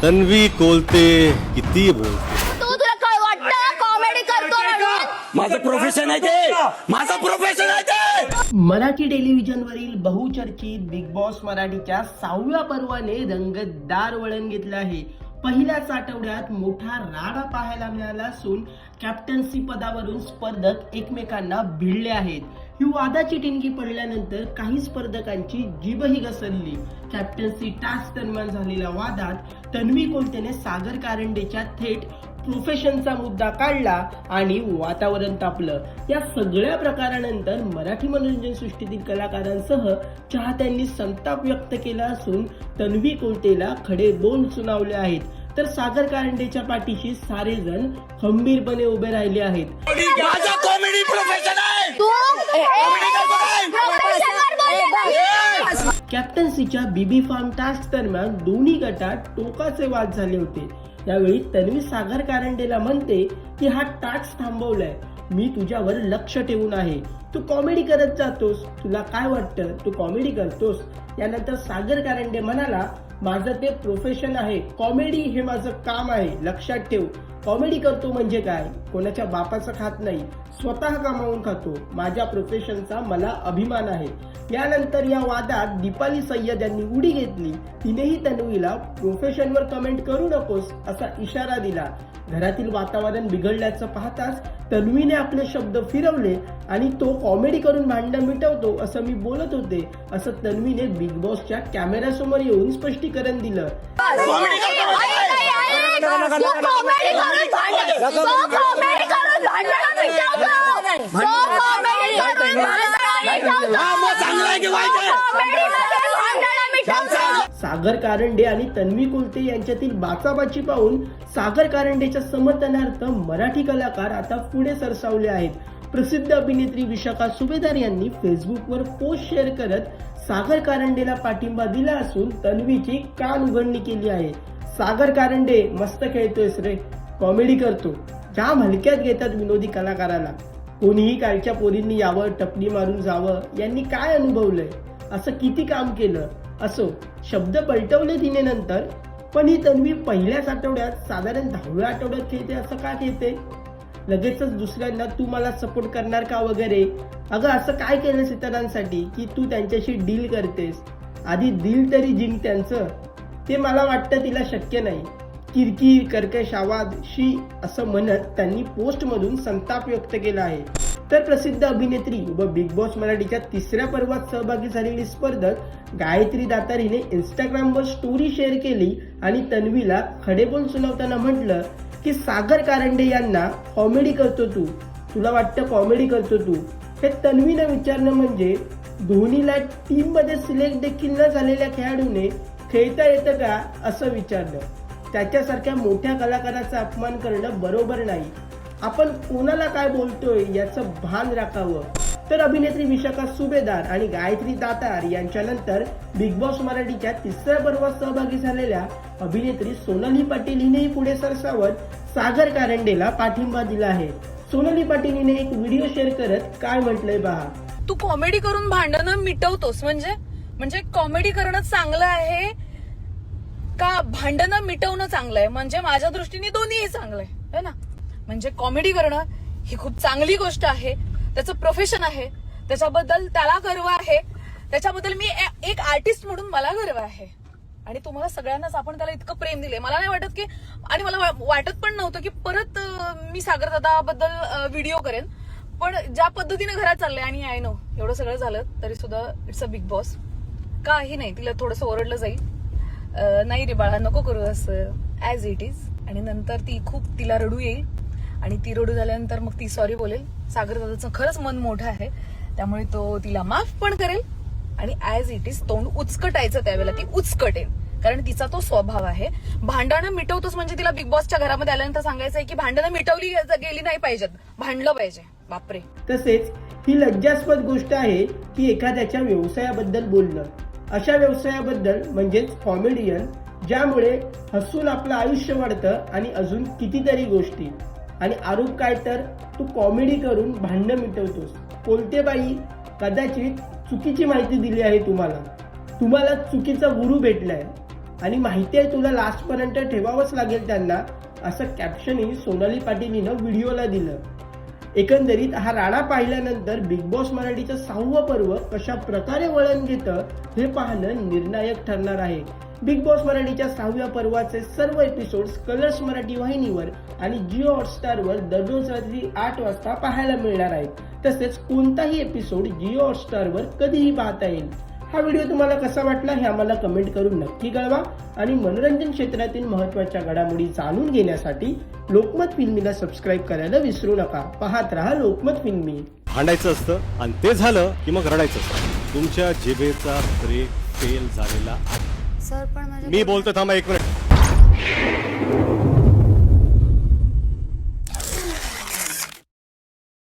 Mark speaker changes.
Speaker 1: तन्वी कोलते किती बोलते.
Speaker 2: तू तुला काय वाटतं कॉमेडी करतो म्हणून?
Speaker 3: माझं प्रोफेशन आहे ते, माझं प्रोफेशन आहे ते.
Speaker 4: मराठी टेलिव्हिजनवरील बहुचर्चित बिग बॉस मराठीच्या 6व्या पर्वाने रंगतदार वळण घेतलं आहे. पहिल्याच आठवड्यात मोठा राडा पाहायला मिळाला असून कॅप्टन्सी पदावरून स्पर्धक एकमेकांना भिडले आहेत. ही वादाची टिंगी पडल्यानंतर काही स्पर्धकांची जीभही घसरली. कॅप्टन्सी टास्क दरम्यान झालेल्या वादात तन्वी कोलतेने सागर कारंडेच्या थेट प्रोफेशनचा मुद्दा काढला आणि वातावरण तापलं. या सगळ्या प्रकारानंतर मराठी मनोरंजन सृष्टीतील कलाकारांसह चाहत्यांनी संताप व्यक्त केला असून तन्वी कोलतेला खडे बोल सुनावले आहेत. तर सागर कारंडेच्या पाठीशी सारेजण खंबीरपणे उभे राहिले आहेत.
Speaker 3: माझं कॉमेडी प्रोफेशन आहे.
Speaker 2: तू
Speaker 4: कॅप्टन्सीच्या बीबी फार्म टास्क दरम्यान दोन्ही गटात टोकाचे वाद झाले होते. यावेळी तन्वी सागर कारंडेला म्हणते की हा टास्क थांबवलाय, मी तुझ्यावर लक्ष ठेवून आहे, तू कॉमेडी करत जातोस, तुला काय वाटतं, तू कॉमेडी करतोस. यानंतर सागर कारंडे म्हणाला, माझं ते प्रोफेशन आहे, कॉमेडी हे माझं काम आहे, लक्षात ठेव. कॉमेडी करतो म्हणजे काय, कोणाच्या बापाचं खात नाही, स्वतः कमावून खातो, माझ्या प्रोफेशनचा मला अभिमान आहे. यानंतर या वादात दीपाली सय्यद यांनी उडी घेतली. तिनेही तन्वीला प्रोफेशनवर कमेंट करू नकोस असा इशारा दिला. घरातील वातावरण बिघडल्याचं पाहताच तन्वीने आपले शब्द फिरवले आणि तो कॉमेडी करून भांडण मिटवतो असं मी बोलत होते असं तन्वीने बिग बॉसच्या कॅमेऱ्यासमोर येऊन स्पष्टीकरण दिलं. सागर कारंडे आणि तन्वी कोलते यांच्यातील बाचाबाची पाहून सागर कारंडेच्या समर्थनार्थ मराठी कलाकार आता पुढे सरसावले आहेत. प्रसिद्ध अभिनेत्री विशाखा सुभेदार यांनी फेसबुकवर पोस्ट शेअर करत सागर कारंडेला पाठिंबा दिला असून तन्वीची कान उघडणी केली आहे. सागर कारंडे मस्त खेळतोयस रे, कॉमेडी करतो, जाम हलक्यात घेतात विनोदी कलाकाराला, कोणीही कालच्या पोरींनी यावं, टपली मारून जावं, यांनी काय अनुभवलंय, असं किती काम केलं, असो शब्द पलटवले तिने नंतर. पण ही तन्वी पहिल्याच आठवड्यात साधारण 10व्या आठवड्यात खेळते असं का खेळते, लगेचच दुसऱ्यांना तू मला सपोर्ट करणार का वगैरे. अगं असं काय केलंस इतरांसाठी की तू त्यांच्याशी डील करतेस, आधी दिल तरी जिंक त्यांचं. ते मला वाटतं तिला शक्य नाही. किरकिर कर्कश आवाज शी असं म्हणत त्यांनी पोस्टमधून संताप व्यक्त केला आहे. तर प्रसिद्ध अभिनेत्री व बिग बॉस मराठीच्या 3ऱ्या पर्वात सहभागी झालेली स्पर्धक गायत्री दातार हिने इंस्टाग्रामवर स्टोरी शेअर केली आणि तन्वीला खडेबोल सुनावताना म्हटलं की सागर कारंडे यांना कॉमेडी करतो तू, तुला वाटतं कॉमेडी करतो तू. हे तन्वीनं विचारणं म्हणजे धोनीला टीम मध्ये सिलेक्ट देखील न झालेल्या खेळाडूने खेळता येतं का असं विचारलं. त्याच्यासारख्या मोठ्या कलाकाराचा अपमान करणं बरोबर नाही. आपण कोणाला काय बोलतोय याचं भान राखावं. तर अभिनेत्री विशाखा सुभेदार आणि गायत्री दातार यांच्यानंतर बिग बॉस मराठीच्या 3ऱ्या पर्वात सहभागी झालेल्या अभिनेत्री सोनाली पाटील हिनेही पुढे सरसावत सागर कारंडेला पाठिंबा दिला आहे. सोनाली पाटील हिने एक व्हिडिओ शेअर करत काय म्हटलंय पहा.
Speaker 5: तू कॉमेडी करून भांडणं मिटवतोस म्हणजे कॉमेडी करणं चांगलं आहे का भांडणं मिटवणं चांगलं आहे? म्हणजे माझ्या दृष्टीने दोन्हीही चांगलं आहे ना. म्हणजे कॉमेडी करणं ही खूप चांगली गोष्ट आहे, त्याचं प्रोफेशन आहे, त्याच्याबद्दल त्याला गर्व आहे, त्याच्याबद्दल मी एक आर्टिस्ट म्हणून मला गर्व आहे. आणि तुम्हाला सगळ्यांनाच आपण त्याला इतकं प्रेम दिले, मला नाही वाटत की, आणि मला वाटत पण नव्हतं की परत मी सागरदादाबद्दल व्हिडिओ करेन. पण ज्या पद्धतीने घरात चाललंय आणि आय नो एवढं सगळं झालं तरी सुद्धा इट्स अ बिग बॉस. काही नाही, तिला थोडंसं ओरडलं जाईल, नाही रे बाळा नको करू असं, ऍज इट इज. आणि नंतर तिला रडू येईल आणि ती रडू झाल्यानंतर मग ती सॉरी बोलेल. सागरदादाचं खरंच मन मोठं आहे, त्यामुळे तो तिला माफ पण करेल आणि ऍज इट इज तोंड उचकटायचं त्यावेळेला ती उचकटेल, कारण तिचा तो स्वभाव आहे. भांडणं मिटवतोच म्हणजे तिला बिग बॉसच्या घरामध्ये आल्यानंतर सांगायचंय की भांडणं मिटवली गेली नाही पाहिजेत, भांडलं पाहिजे. बापरे.
Speaker 4: तसेच ही लज्जास्पद गोष्ट आहे की एखाद्याच्या व्यवसायाबद्दल बोलणं, अशा व्यवसायाबद्दल म्हणजेच कॉमेडियन, ज्यामुळे हसून आपलं आयुष्य वाढतं आणि अजून कितीतरी गोष्टी. आणि आरोप काय तर तू कॉमेडी करून भांडणं मिटवतोस. कोलतेबाई कदाचित चुकीची माहिती दिली आहे तुम्हाला चुकीचा गुरु भेटलाय. आणि माहिती आहे तुला लास्ट पर्यंत ठेवावंच लागेल त्यांना, असं कॅप्शनही सोनाली पाटील हिनं व्हिडिओला दिलं. एकंदरीत हा राडा पाहिल्यानंतर बिग बॉस मराठीचं 6वं पर्व कशा प्रकारे वळण घेतं हे पाहणं निर्णायक ठरणार आहे. बिग बॉस मराठीच्या 6व्या पर्वाचे सर्व एपिसोड्स कलर्स मराठी वाहिनीवर आणि जिओ हॉटस्टारवर दररोज रात्री 8 वाजता पाहायला मिळणार आहेत. तसेच कोणताही एपिसोड जिओ हॉटस्टारवर कधीही पाहता येईल. हा व्हिडिओ तुम्हाला कसा वाटला हे आम्हाला कमेंट करून नक्की कळवा आणि मनोरंजन क्षेत्रातील महत्त्वाच्या घडामोडी जाणून घेण्यासाठी लोकमत फिल्मीला सबस्क्राईब करायला विसरू नका. पाहत रहा लोकमत फिल्मी.
Speaker 1: भांडायचं असतं आणि ते झालं की मग रडायचं असतं. तुमच्या जिभेचा ब्रेक फेल झालेला आहे.
Speaker 2: सर पण माझ्या
Speaker 1: मी बोलतो, थांबा 1 मिनिट.